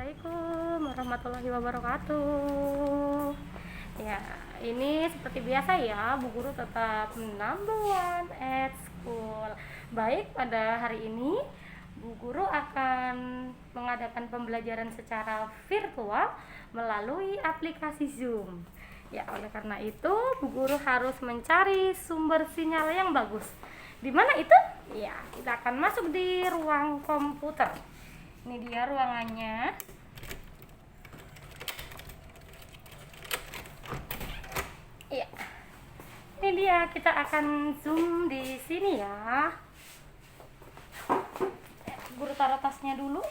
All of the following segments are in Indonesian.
Assalamualaikum warahmatullahi wabarakatuh. Ya, ini seperti biasa ya, Bu Guru tetap number one at school. Baik, pada hari ini Bu Guru akan mengadakan pembelajaran secara virtual melalui aplikasi Zoom. Ya, oleh karena itu Bu Guru harus mencari sumber sinyal yang bagus. Di mana itu? Ya, kita akan masuk di ruang komputer. Ini dia ruangannya. Iya. Ini dia, kita akan zoom di sini ya. Guru taruh tasnya dulu.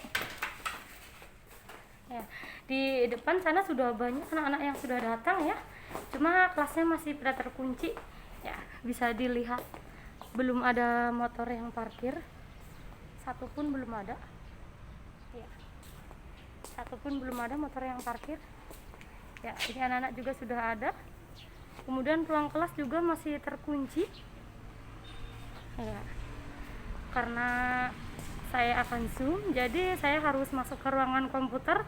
Ya, di depan sana sudah banyak anak-anak yang sudah datang ya. Cuma kelasnya masih pada terkunci. Ya, bisa dilihat belum ada motor yang parkir. Satu pun belum ada. Satupun belum ada motor yang parkir. Ya, ini anak-anak juga sudah ada. Kemudian ruang kelas juga masih terkunci. Ya, karena saya akan zoom, jadi saya harus masuk ke ruangan komputer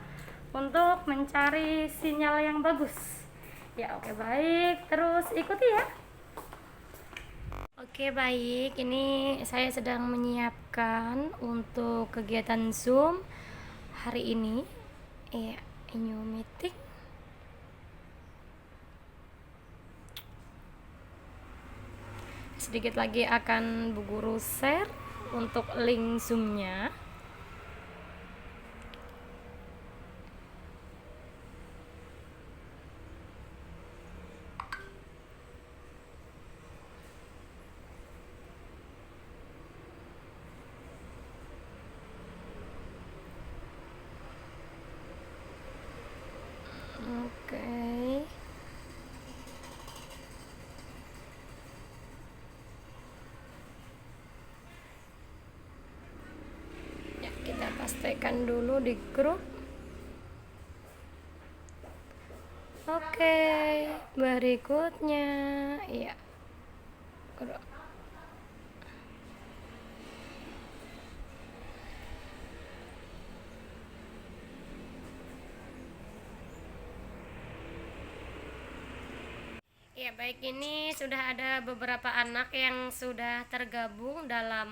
untuk mencari sinyal yang bagus. Ya, oke, baik. Terus ikuti ya. Oke, baik. Ini saya sedang menyiapkan untuk kegiatan Zoom hari ini. Iya, new meeting. Sedikit lagi akan Bu Guru share untuk link Zoom-nya. Oke. Ya, kita pastikan dulu di grup. Oke, berikutnya ya. Ya, baik, ini sudah ada beberapa anak yang sudah tergabung dalam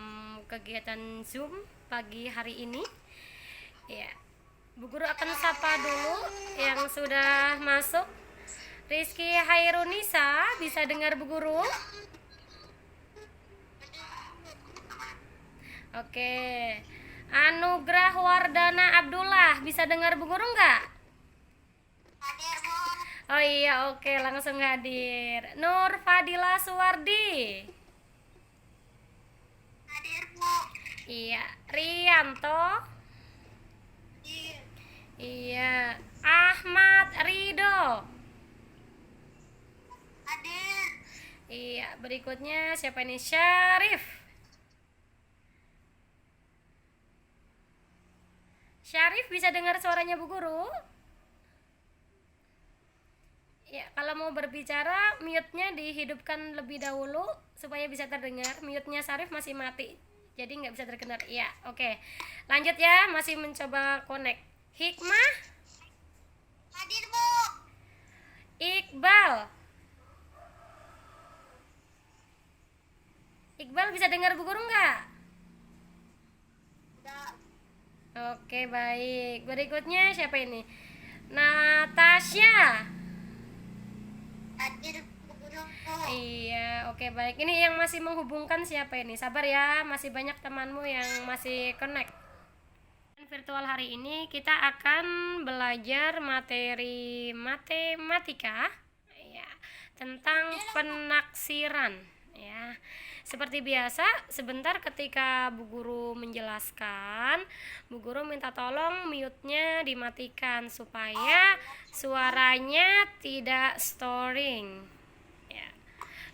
kegiatan Zoom pagi hari ini. Ya, Bu Guru akan sapa dulu yang sudah masuk. Rizky Hairunisa, bisa dengar Bu Guru? Oke. Anugrah Wardana Abdullah, bisa dengar Bu Guru nggak? Oh iya, oke, langsung hadir. Nur Fadila Suwardi. Hadir, Bu. Iya. Rianto. Hadir. Iya. Ahmad Ridho. Hadir. Iya, berikutnya siapa ini? Syarif. Syarif, bisa dengar suaranya Bu Guru? Ya, kalau mau berbicara, mute-nya dihidupkan lebih dahulu supaya bisa terdengar. Mute-nya Syarif masih mati, jadi nggak bisa terdengar. Iya, oke. Lanjut ya, masih mencoba connect. Hikmah. Hadir, Bu. Iqbal. Iqbal, bisa dengar Bu Guru nggak? Udah. Oke, baik. Berikutnya siapa ini? Natasha. Hadir, Bu Guru. Iya, oke, baik. Ini yang masih menghubungkan siapa ini? Sabar ya, masih banyak temanmu yang masih connect. Virtual hari ini kita akan belajar materi matematika ya, tentang penaksiran ya. Seperti biasa, sebentar ketika Bu Guru menjelaskan, Bu Guru minta tolong mute-nya dimatikan supaya suaranya tidak storing. Ya.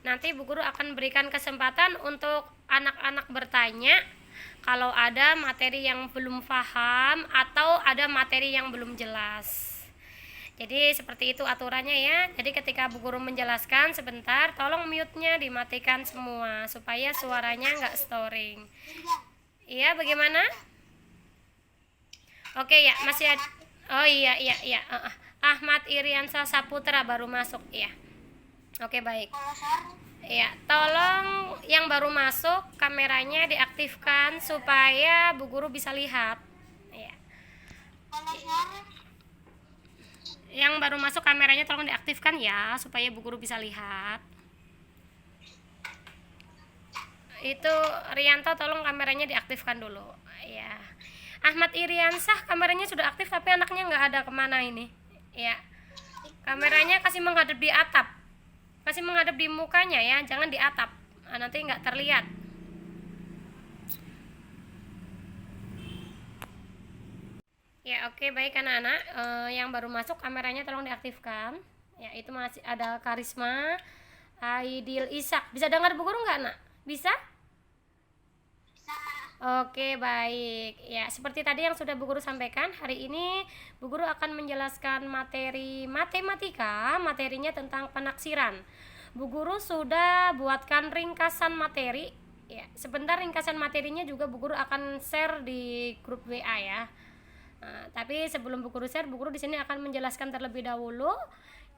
Nanti Bu Guru akan berikan kesempatan untuk anak-anak bertanya kalau ada materi yang belum paham atau ada materi yang belum jelas. Jadi seperti itu aturannya ya. Jadi ketika Bu Guru menjelaskan sebentar, tolong mute-nya dimatikan semua supaya suaranya nggak storing. Iya, bagaimana? Oke ya, masih ada. Oh iya iya iya. Ahmad Iriansa Saputra baru masuk ya. Oke baik. Kalau sore. Ya, tolong yang baru masuk kameranya diaktifkan supaya Bu Guru bisa lihat. Ya. Kalau sore. Yang baru masuk kameranya tolong diaktifkan ya supaya Bu Guru bisa lihat. Itu Rianto tolong kameranya diaktifkan dulu. Ya. Ahmad Iriansah kameranya sudah aktif tapi anaknya nggak ada kemana ini. Ya. Kameranya kasih menghadap di atap. Kasih menghadap di mukanya ya, jangan di atap. Nanti nggak terlihat. Ya oke baik anak-anak. Yang baru masuk kameranya tolong diaktifkan. Ya itu masih ada Karisma, Aidil Ishak. Bisa dengar Bu Guru nggak nak? Bisa? Bisa. Oke baik. Ya seperti tadi yang sudah Bu Guru sampaikan, hari ini Bu Guru akan menjelaskan materi matematika. Materinya tentang penaksiran. Bu Guru sudah buatkan ringkasan materi. Ya sebentar ringkasan materinya juga Bu Guru akan share di grup WA ya. Tapi sebelum Bu Guru share, Bu Guru di sini akan menjelaskan terlebih dahulu.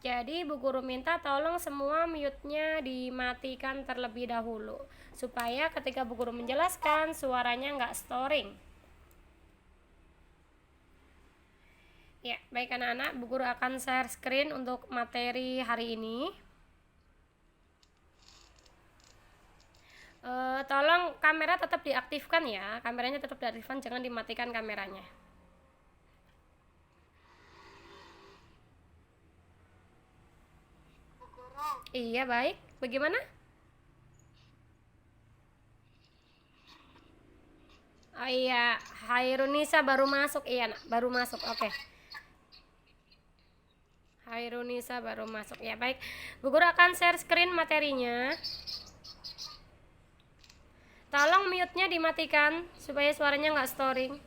Jadi Bu Guru minta tolong semua mute-nya dimatikan terlebih dahulu supaya ketika Bu Guru menjelaskan suaranya nggak storing. Ya, baik anak-anak, Bu Guru akan share screen untuk materi hari ini. Tolong kamera tetap diaktifkan ya, kameranya tetap diaktifkan, jangan dimatikan kameranya. Bu Guru. Iya baik, bagaimana? Oh iya, Hairunisa baru masuk, iya nak, baru masuk, oke. Hairunisa baru masuk, ya baik. Bu Guru akan share screen materinya. Tolong mute-nya dimatikan supaya suaranya nggak storing.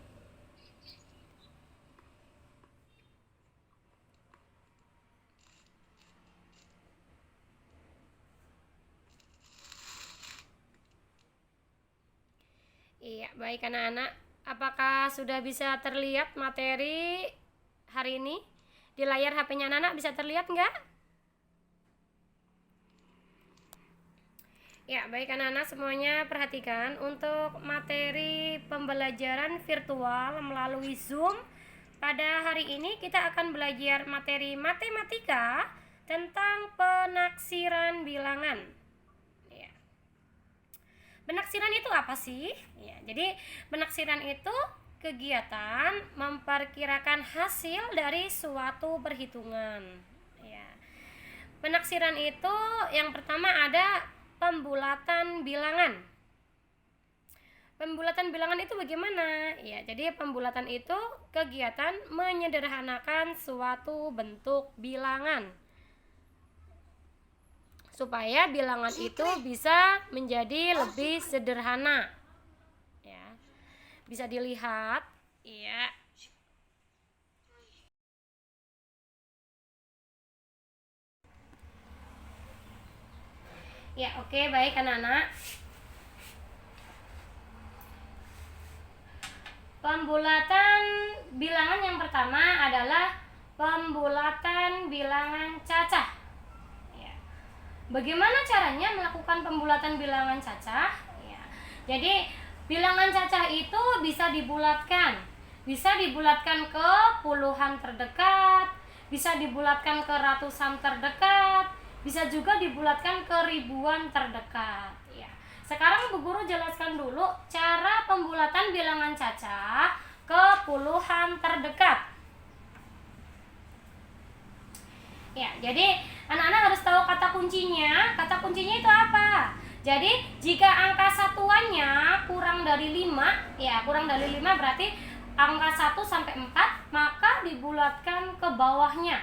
Iya, baik anak-anak. Apakah sudah bisa terlihat materi hari ini? Di layar HP-nya anak-anak bisa terlihat nggak? Ya, baik anak-anak semuanya perhatikan untuk materi pembelajaran virtual melalui Zoom. Pada hari ini kita akan belajar materi matematika tentang penaksiran bilangan. Ya. Penaksiran itu apa sih? Ya, jadi penaksiran itu kegiatan memperkirakan hasil dari suatu perhitungan. Ya. Penaksiran itu yang pertama ada pembulatan bilangan. Pembulatan bilangan itu bagaimana? Ya, jadi pembulatan itu kegiatan menyederhanakan suatu bentuk bilangan supaya bilangan itu bisa menjadi lebih sederhana. Ya. Bisa dilihat, ya. Ya, oke, baik anak-anak. Pembulatan bilangan yang pertama adalah pembulatan bilangan cacah. Ya. Bagaimana caranya melakukan pembulatan bilangan cacah? Ya. Jadi bilangan cacah itu bisa dibulatkan. Bisa dibulatkan ke puluhan terdekat, bisa dibulatkan ke ratusan terdekat, bisa juga dibulatkan ke ribuan terdekat. Ya. Sekarang Bu Guru jelaskan dulu cara pembulatan bilangan cacah ke puluhan terdekat. Ya, jadi anak-anak harus tahu kata kuncinya. Kata kuncinya itu apa? Jadi jika angka satuannya kurang dari 5, ya kurang dari 5 berarti angka 1 sampai 4, maka dibulatkan ke bawahnya.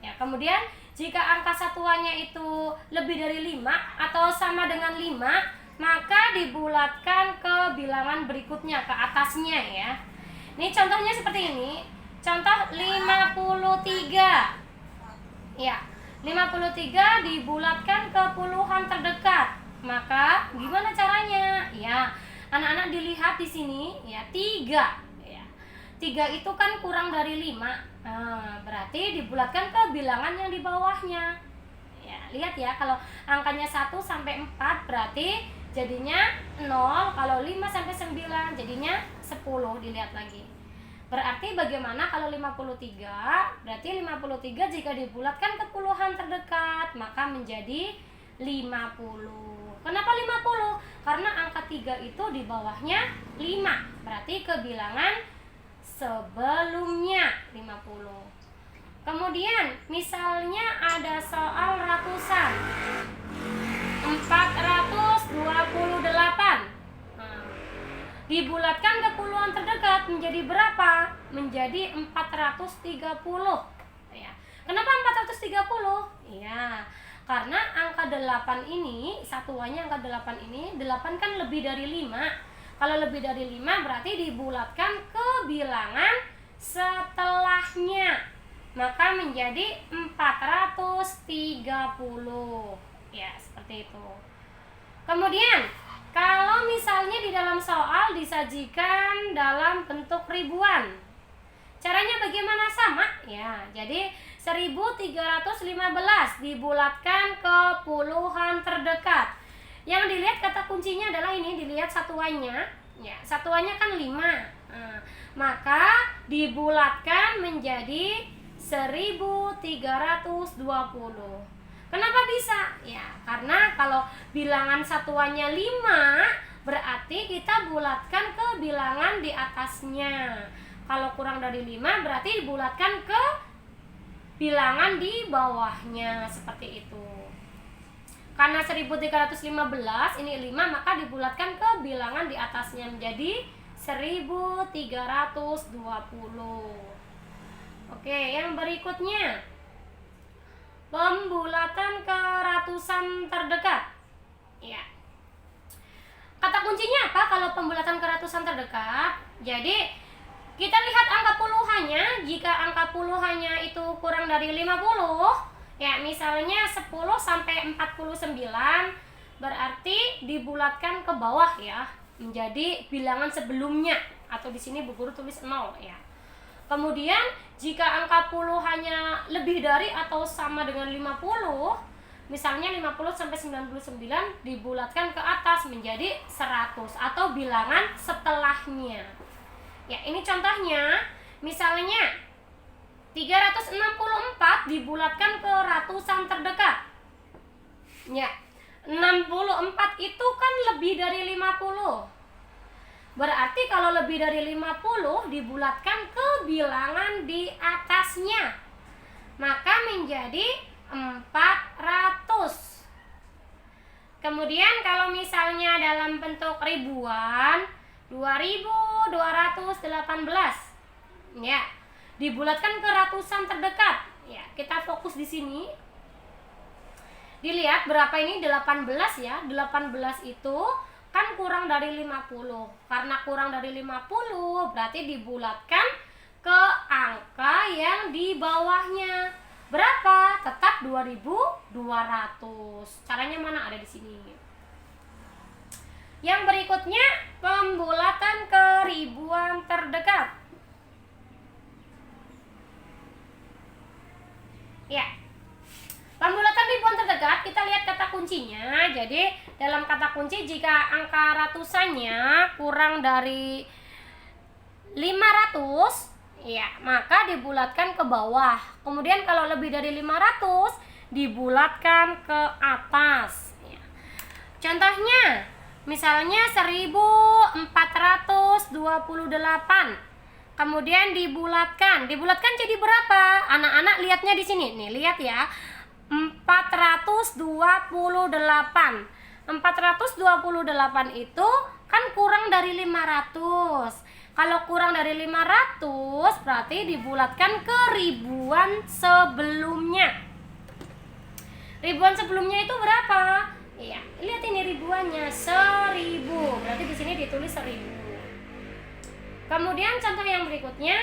Ya, kemudian jika angka satuannya itu lebih dari 5 atau sama dengan 5, maka dibulatkan ke bilangan berikutnya, ke atasnya ya. Ini contohnya seperti ini. Contoh 53. Ya, 53 dibulatkan ke puluhan terdekat. Maka gimana caranya? Ya, anak-anak dilihat di sini ya 3 ya. 3 itu kan kurang dari 5. Nah, berarti dibulatkan ke bilangan yang di bawahnya. Ya, lihat ya, kalau angkanya 1 sampai 4 berarti jadinya 0, kalau 5 sampai 9 jadinya 10, dilihat lagi. Berarti bagaimana kalau 53? Berarti 53 jika dibulatkan ke puluhan terdekat, maka menjadi 50. Kenapa 50? Karena angka 3 itu di bawahnya 5. Berarti ke bilangan sebelumnya 50. Kemudian misalnya ada soal ratusan. 428. Dibulatkan ke puluhan terdekat menjadi berapa? Menjadi 430. Ya. Kenapa 430? Iya, karena angka 8 ini, satuannya angka 8 ini, 8 kan lebih dari 5. Kalau lebih dari 5 berarti dibulatkan ke bilangan setelahnya. Maka menjadi 430. Ya, seperti itu. Kemudian kalau misalnya di dalam soal disajikan dalam bentuk ribuan, caranya bagaimana? Sama ya. Jadi 1315 dibulatkan ke puluhan terdekat. Yang dilihat kata kuncinya adalah ini, dilihat satuannya. Ya, satuannya kan 5. Maka dibulatkan menjadi 1320. Kenapa bisa? Ya, karena kalau bilangan satuannya 5, berarti kita bulatkan ke bilangan di atasnya. Kalau kurang dari 5 berarti dibulatkan ke bilangan di bawahnya, seperti itu. Karena 1315 ini 5, maka dibulatkan ke bilangan di atasnya menjadi 1320. Oke, yang berikutnya pembulatan ke ratusan terdekat. Ya. Kata kuncinya apa kalau pembulatan ke ratusan terdekat? Jadi kita lihat angka puluhannya. Jika angka puluhannya itu kurang dari 50, ya misalnya 10 sampai 49, berarti dibulatkan ke bawah ya, menjadi bilangan sebelumnya, atau di sini Bu Guru tulis 0 ya. Kemudian jika angka puluhannya lebih dari atau sama dengan 50, misalnya 50 sampai 99, dibulatkan ke atas menjadi 100 atau bilangan setelahnya. Ya, ini contohnya. Misalnya 364 dibulatkan ke ratusan terdekat. Ya, 64 itu kan lebih dari 50. Berarti kalau lebih dari 50 dibulatkan ke bilangan di atasnya, maka menjadi 400. Kemudian kalau misalnya dalam bentuk ribuan, 2218. Ya, dibulatkan ke ratusan terdekat. Ya, kita fokus di sini. Dilihat berapa ini? 18 ya. 18 itu kan kurang dari 50. Karena kurang dari 50 berarti dibulatkan ke angka yang di bawahnya. Berapa? Tetap 2200. Caranya mana? Ada di sini. Yang berikutnya pembulatan ke ribuan terdekat. Ya. Pembulatan ribuan terdekat, kita lihat kata kuncinya. Jadi dalam kata kunci, jika angka ratusannya kurang dari 500, ya, maka dibulatkan ke bawah. Kemudian kalau lebih dari 500, dibulatkan ke atas. Ya. Contohnya, misalnya 1428. Kemudian dibulatkan jadi berapa? Anak-anak lihatnya di sini. Nih, lihat ya. 428. 428 itu kan kurang dari 500. Kalau kurang dari 500 berarti dibulatkan ke ribuan sebelumnya. Ribuan sebelumnya itu berapa? Iya, lihat ini ribuannya 1000. Berarti di sini ditulis 1000. Kemudian contoh yang berikutnya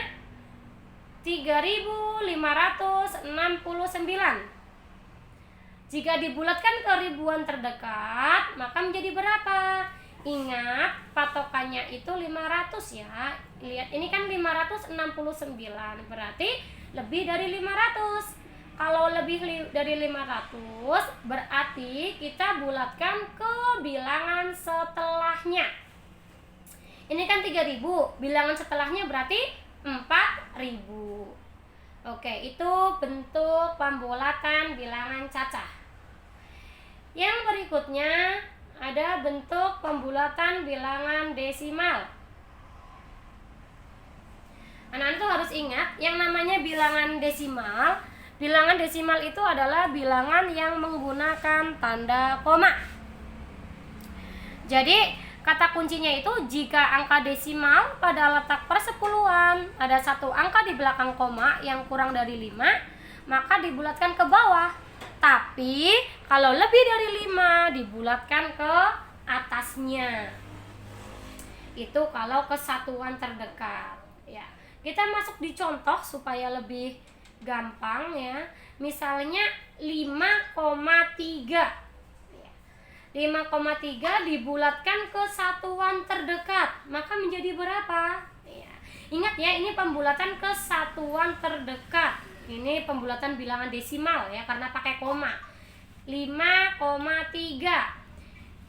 3569. Jika dibulatkan ke ribuan terdekat, maka menjadi berapa? Ingat, patokannya itu 500 ya. Lihat, ini kan 569, berarti lebih dari 500. Kalau lebih dari 500, berarti kita bulatkan ke bilangan setelahnya. Ini kan 3000, bilangan setelahnya berarti 4000. Oke, itu bentuk pembulatan bilangan cacah. Yang berikutnya ada bentuk pembulatan bilangan desimal. Anak-anak tuh harus ingat, yang namanya bilangan desimal itu adalah bilangan yang menggunakan tanda koma. Jadi kata kuncinya itu, jika angka desimal pada letak persepuluhan ada satu angka di belakang koma yang kurang dari 5, maka dibulatkan ke bawah. Tapi kalau lebih dari 5 dibulatkan ke atasnya. Itu kalau kesatuan terdekat ya. Kita masuk di contoh supaya lebih gampang ya. Misalnya 5,3. 5,3 dibulatkan ke satuan terdekat, maka menjadi berapa? Ya. Ingat ya, ini pembulatan ke satuan terdekat. Ini pembulatan bilangan desimal ya, karena pakai koma. 5,3.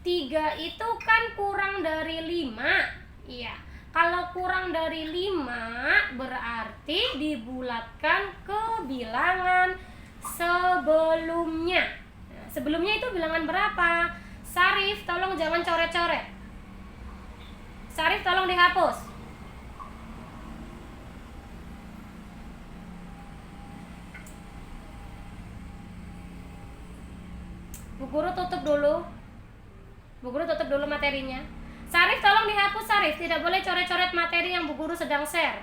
3 itu kan kurang dari 5. Iya. Kalau kurang dari 5 berarti dibulatkan ke bilangan sebelumnya. Nah, sebelumnya itu bilangan berapa? Sarif, tolong jangan coret-coret. Sarif, tolong dihapus. Bu Guru tutup dulu. Bu Guru tutup dulu materinya. Sarif, tolong dihapus, Sarif. Tidak boleh coret-coret materi yang Bu Guru sedang share.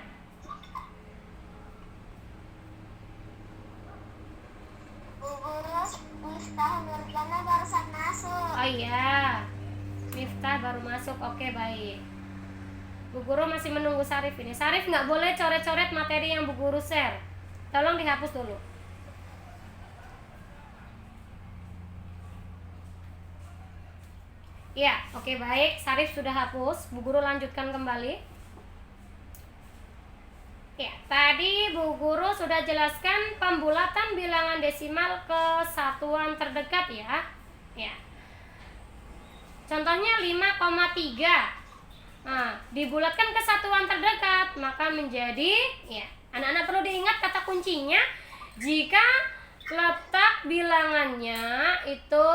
Bu Guru, Miftah Nurjana barusan masuk. Oh iya, Miftah baru masuk. Oke, baik. Bu Guru masih menunggu Sarif ini. Sarif nggak boleh coret-coret materi yang Bu Guru share. Tolong dihapus dulu. Ya, oke, baik. Sarif sudah hapus. Bu Guru lanjutkan kembali. Ya, tadi Bu Guru sudah jelaskan pembulatan bilangan desimal ke satuan terdekat ya. Ya. Contohnya 5,3. Nah, dibulatkan ke satuan terdekat, maka menjadi, ya, anak-anak perlu diingat kata kuncinya, jika letak bilangannya itu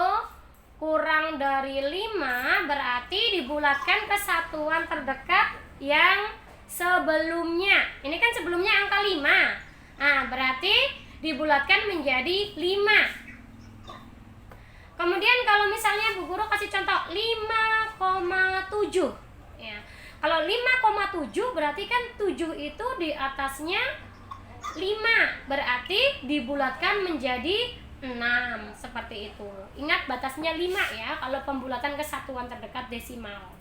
kurang dari 5, berarti dibulatkan ke satuan terdekat yang sebelumnya. Ini kan sebelumnya angka 5. Nah, berarti dibulatkan menjadi 5. Kemudian kalau misalnya Bu Guru kasih contoh 5,7 ya. Kalau 5,7 berarti kan 7 itu di atasnya 5, berarti dibulatkan menjadi 6, seperti itu. Ingat batasnya 5 ya kalau pembulatan ke satuan terdekat desimal.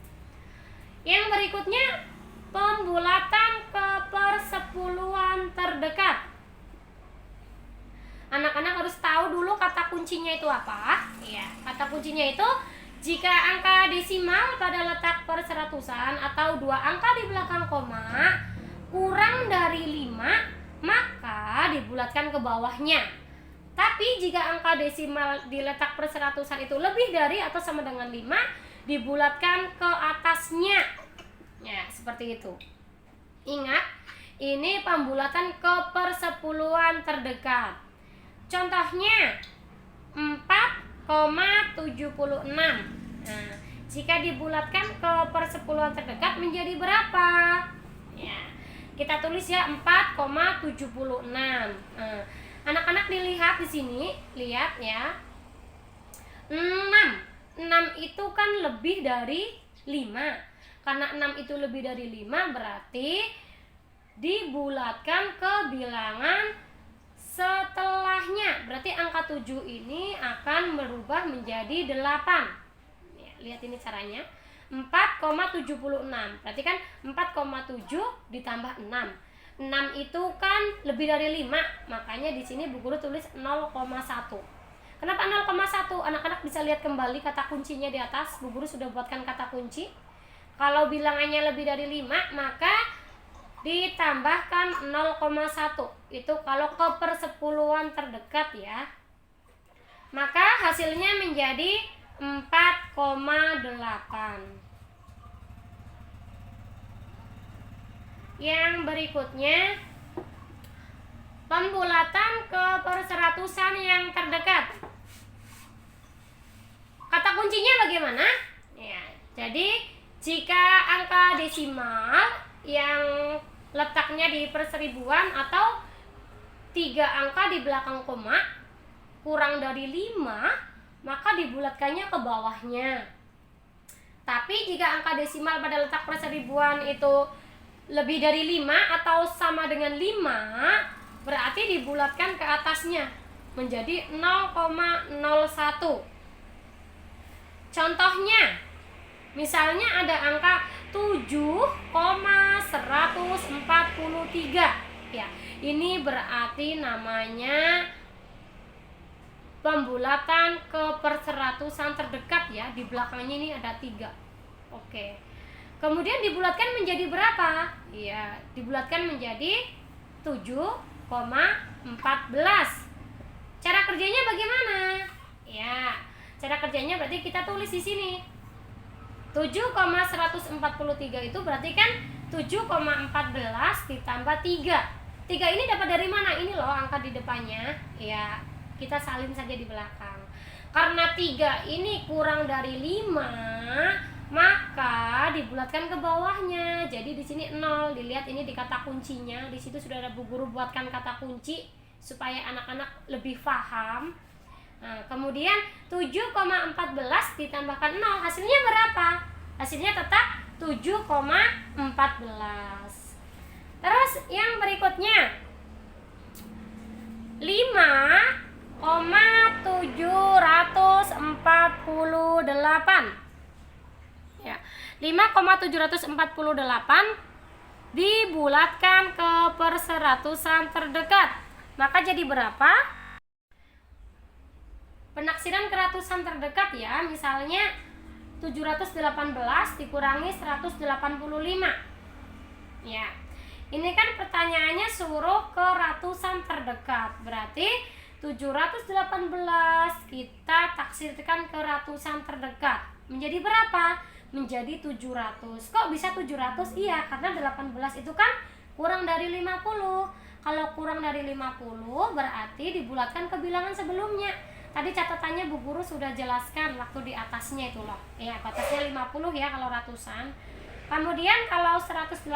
Yang berikutnya pembulatan ke persepuluhan terdekat. Anak-anak harus tahu dulu kata kuncinya itu apa. Ya, kata kuncinya itu jika angka desimal pada letak perseratusan atau 2 angka di belakang koma kurang dari 5, maka dibulatkan ke bawahnya. Tapi jika angka desimal di letak perseratusan itu lebih dari atau sama dengan 5, dibulatkan ke atasnya. Ya, seperti itu. Ingat, ini pembulatan ke persepuluhan terdekat. Contohnya 4,76. Nah, jika dibulatkan ke persepuluhan terdekat menjadi berapa? Ya, kita tulis ya 4,76. Nah, anak-anak dilihat di sini, lihat ya. 6 itu kan lebih dari 5. Karena 6 itu lebih dari 5 berarti dibulatkan ke bilangan setelahnya. Berarti angka 7 ini akan berubah menjadi 8. Ya, lihat ini caranya. 4,76. Berarti kan 4,7 ditambah 6. 6 itu kan lebih dari 5. Makanya di sini Bu Guru tulis 0,1. Kenapa 0,1? Anak-anak bisa lihat kembali kata kuncinya di atas. Bu Guru sudah buatkan kata kunci. Kalau bilangannya lebih dari 5, maka ditambahkan 0,1. Itu kalau ke persepuluhan terdekat ya. Maka hasilnya menjadi 4,8. Yang berikutnya, pembulatan ke perseratusan yang terdekat. Kata kuncinya bagaimana? Ya, jadi jika angka desimal yang letaknya di perseribuan atau 3 angka di belakang koma kurang dari 5, maka dibulatkannya ke bawahnya. Tapi jika angka desimal pada letak perseribuan itu lebih dari 5 atau sama dengan 5, berarti dibulatkan ke atasnya menjadi 0,01. Contohnya, misalnya ada angka 7,143. Ya, ini berarti namanya pembulatan ke perseratusan terdekat ya. Di belakangnya ini ada 3. Oke. Kemudian dibulatkan menjadi berapa? Ya, dibulatkan menjadi 7,14. Cara kerjanya bagaimana? Ya, cara kerjanya berarti kita tulis di sini. 7,143 itu berarti kan 7,14 ditambah 3. 3 ini dapat dari mana? Ini loh angka di depannya. Ya, kita salin saja di belakang. Karena 3 ini kurang dari 5, maka dibulatkan ke bawahnya. Jadi di sini 0. Dilihat ini di kata kuncinya. Di situ sudah ada Bu Guru buatkan kata kunci supaya anak-anak lebih paham. Nah, kemudian 7,14 ditambahkan 0, hasilnya berapa? Hasilnya tetap 7,14. Terus yang berikutnya 5,748. Ya, 5,748 dibulatkan ke perseratusan terdekat. Maka jadi berapa? Penaksiran ke ratusan terdekat ya, misalnya 718 dikurangi 185. Ya, ini kan pertanyaannya suruh ke ratusan terdekat. Berarti 718 kita taksirkan ke ratusan terdekat. Menjadi berapa? Menjadi 700. Kok bisa 700? Iya, karena 18 itu kan kurang dari 50. Kalau kurang dari 50 berarti dibulatkan ke bilangan sebelumnya. Tadi catatannya Bu Guru sudah jelaskan waktu di atasnya itu loh. Ya, batasnya 50 ya kalau ratusan. Kemudian kalau 185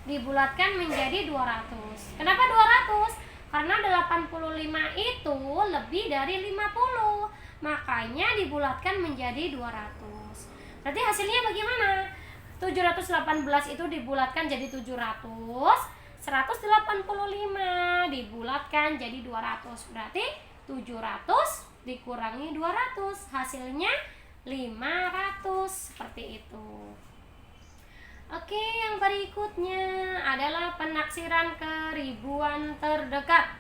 dibulatkan menjadi 200. Kenapa 200? Karena 85 itu lebih dari 50. Makanya dibulatkan menjadi 200. Berarti hasilnya bagaimana? 718 itu dibulatkan jadi 700, 185 dibulatkan jadi 200. Berarti 700 dikurangi 200, hasilnya 500. Seperti itu. Oke, yang berikutnya adalah penaksiran ke ribuan terdekat.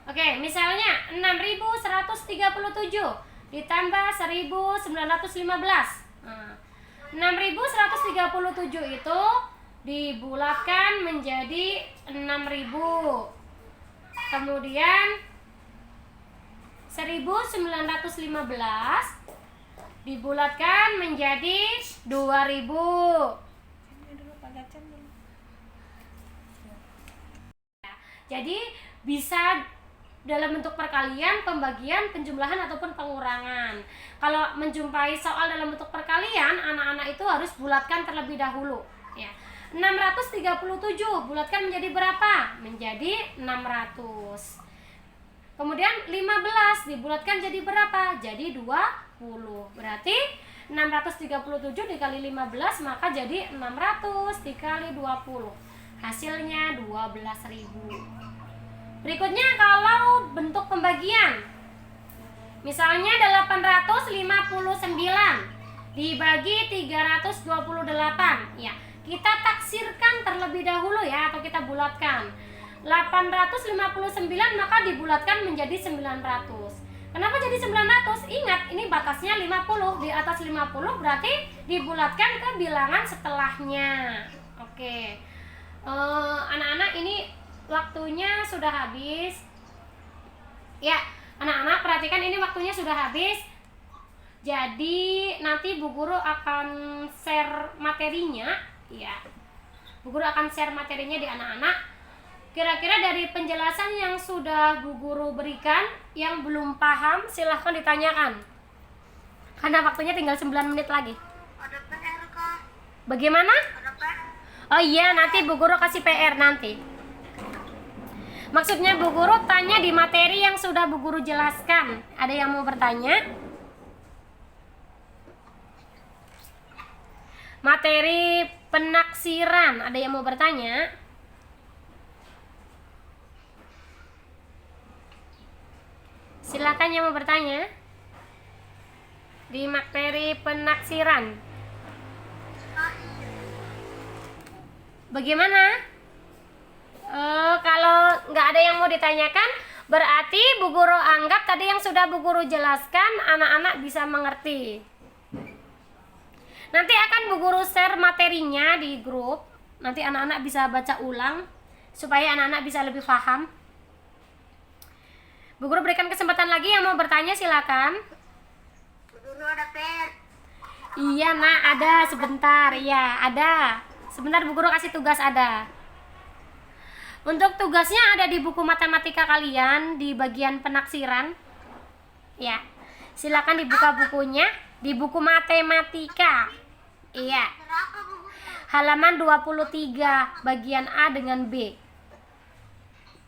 Oke, misalnya 6.137 ditambah 1.915. Nah, 6.137 itu dibulatkan menjadi 6.000. Kemudian 1.915 dibulatkan menjadi 2.000. Jadi bisa dalam bentuk perkalian, pembagian, penjumlahan ataupun pengurangan. Kalau menjumpai soal dalam bentuk perkalian, anak-anak itu harus bulatkan terlebih dahulu. Ya. 637 bulatkan menjadi berapa? Menjadi 600. Kemudian 15 dibulatkan jadi berapa? Jadi 20. Berarti 637 dikali 15 maka jadi 600 dikali 20. Hasilnya 12.000. Berikutnya kalau bentuk pembagian. Misalnya 859 dibagi 328. Ya, kita taksirkan terlebih dahulu ya, atau kita bulatkan. 859 maka dibulatkan menjadi 900. Kenapa jadi 900? Ingat, ini batasnya 50. Di atas 50 berarti dibulatkan ke bilangan setelahnya. Oke. Anak-anak, ini waktunya sudah habis. Ya, anak-anak perhatikan, ini waktunya sudah habis. Jadi nanti Bu Guru akan share materinya, ya. Bu Guru akan share materinya di anak-anak. Kira-kira dari penjelasan yang sudah Bu Guru berikan, yang belum paham silahkan ditanyakan. Karena waktunya tinggal 9 menit lagi. Ada PR kah? Bagaimana? Ada PR? Oh iya, nanti Bu Guru kasih PR nanti. Maksudnya Bu Guru tanya di materi yang sudah Bu Guru jelaskan. Ada yang mau bertanya? Materi penaksiran, ada yang mau bertanya? Silakan yang mau bertanya. Di materi penaksiran. Bagaimana? Kalau nggak ada yang mau ditanyakan, berarti Bu Guru anggap tadi yang sudah Bu Guru jelaskan anak-anak bisa mengerti. Nanti akan Bu Guru share materinya di grup. Nanti anak-anak bisa baca ulang supaya anak-anak bisa lebih paham. Bu Guru berikan kesempatan lagi, yang mau bertanya silakan. Dulu ada PR. Iya nak, ada sebentar. Iya ada. Sebentar Bu Guru kasih tugas ada. Untuk tugasnya ada di buku matematika kalian di bagian penaksiran. Ya, silakan dibuka bukunya di buku matematika. Iya. Berapa Bu Guru? Halaman 23 bagian A dengan B.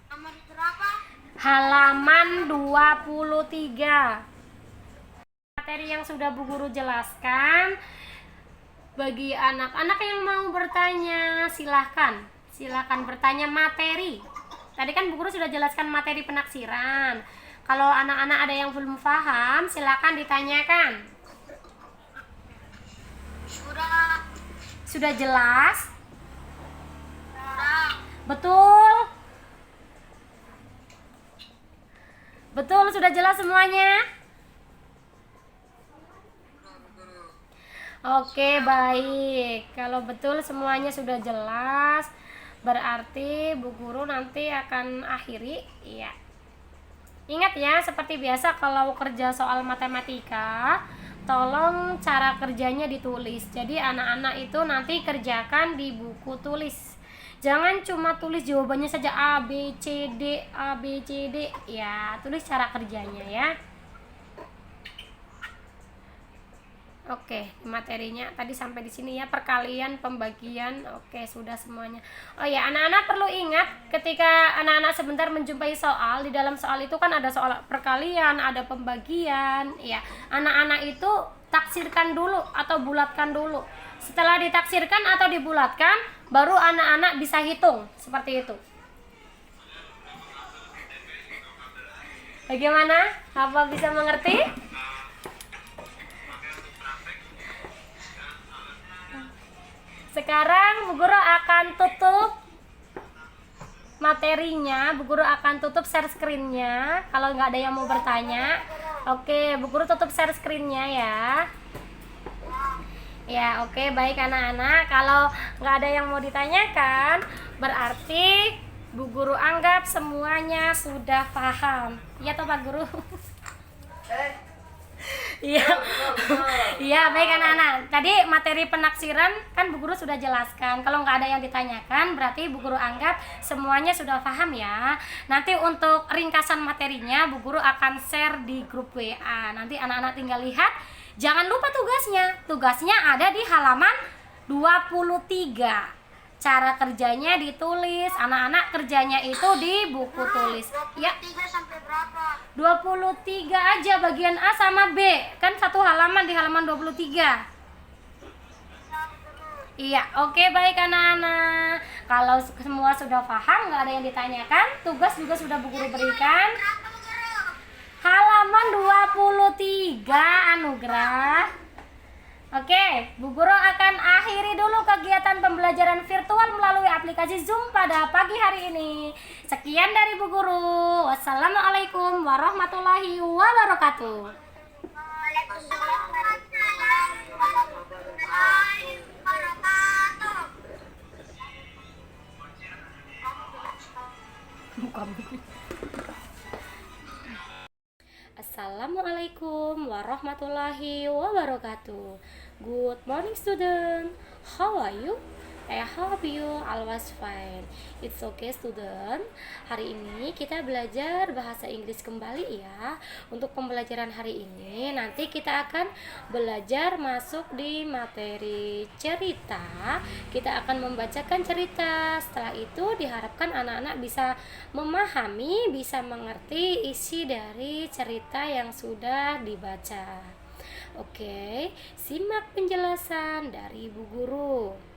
Nomor berapa? Halaman 23. Materi yang sudah Bu Guru jelaskan. Bagi anak-anak yang mau bertanya, silahkan bertanya materi. Tadi kan Bu Guru sudah jelaskan materi penaksiran. Kalau anak-anak ada yang belum paham, silahkan ditanyakan. Sudah jelas? Betul? Betul, sudah jelas semuanya? Oke, baik. Kalau betul semuanya sudah jelas, berarti Bu Guru nanti akan akhiri. Iya. Ingat ya, seperti biasa kalau kerja soal matematika, tolong cara kerjanya ditulis. Jadi anak-anak itu nanti kerjakan di buku tulis. Jangan cuma tulis jawabannya saja A, B, C, D, A, B, C, D. Ya, tulis cara kerjanya ya. Oke, materinya tadi sampai di sini ya, perkalian, pembagian. Oke, sudah semuanya. Oh ya, anak-anak perlu ingat ketika anak-anak sebentar menjumpai soal, di dalam soal itu kan ada soal perkalian, ada pembagian, ya. Anak-anak itu taksirkan dulu atau bulatkan dulu. Setelah ditaksirkan atau dibulatkan, baru anak-anak bisa hitung, seperti itu. Bagaimana? Apa bisa mengerti? Sekarang Bu Guru akan tutup materinya, Bu Guru akan tutup share screen-nya. Kalau nggak ada yang mau bertanya, oke, Bu Guru tutup share screen-nya ya. Ya, oke, baik anak-anak. Kalau nggak ada yang mau ditanyakan, berarti Bu Guru anggap semuanya sudah paham. Iya toh Pak Guru? Iya. Iya, baik anak-anak. Tadi materi penaksiran kan Bu Guru sudah jelaskan. Kalau nggak ada yang ditanyakan, berarti Bu Guru anggap semuanya sudah paham ya. Nanti untuk ringkasan materinya Bu Guru akan share di grup WA. Nanti anak-anak tinggal lihat. Jangan lupa tugasnya. Tugasnya ada di halaman 23. Cara kerjanya ditulis. Anak-anak kerjanya itu di buku tulis. Ya. 23 sampai berapa? 23 aja bagian A sama B. Kan satu halaman di halaman 23. Iya, oke, baik anak-anak. Kalau semua sudah paham, nggak ada yang ditanyakan, tugas juga sudah Bu Guru berikan. Halaman 23, Anugrah. Oke, Bu Guru akan akhiri dulu kegiatan pembelajaran virtual melalui aplikasi aplikasi Zoom pada pagi hari ini. Sekian dari Bu Guru. Wassalamualaikum warahmatullahi wabarakatuh. Waalaikumsalam warahmatullahi wabarakatuh. Assalamualaikum warahmatullahi wabarakatuh. Good morning student. How are you? I hope you always fine. It's okay student. Hari ini kita belajar bahasa Inggris kembali ya. Untuk pembelajaran hari ini nanti kita akan belajar masuk di materi cerita. Kita akan membacakan cerita. Setelah itu diharapkan anak-anak bisa memahami, bisa mengerti isi dari cerita yang sudah dibaca. Oke, simak penjelasan dari Bu Guru.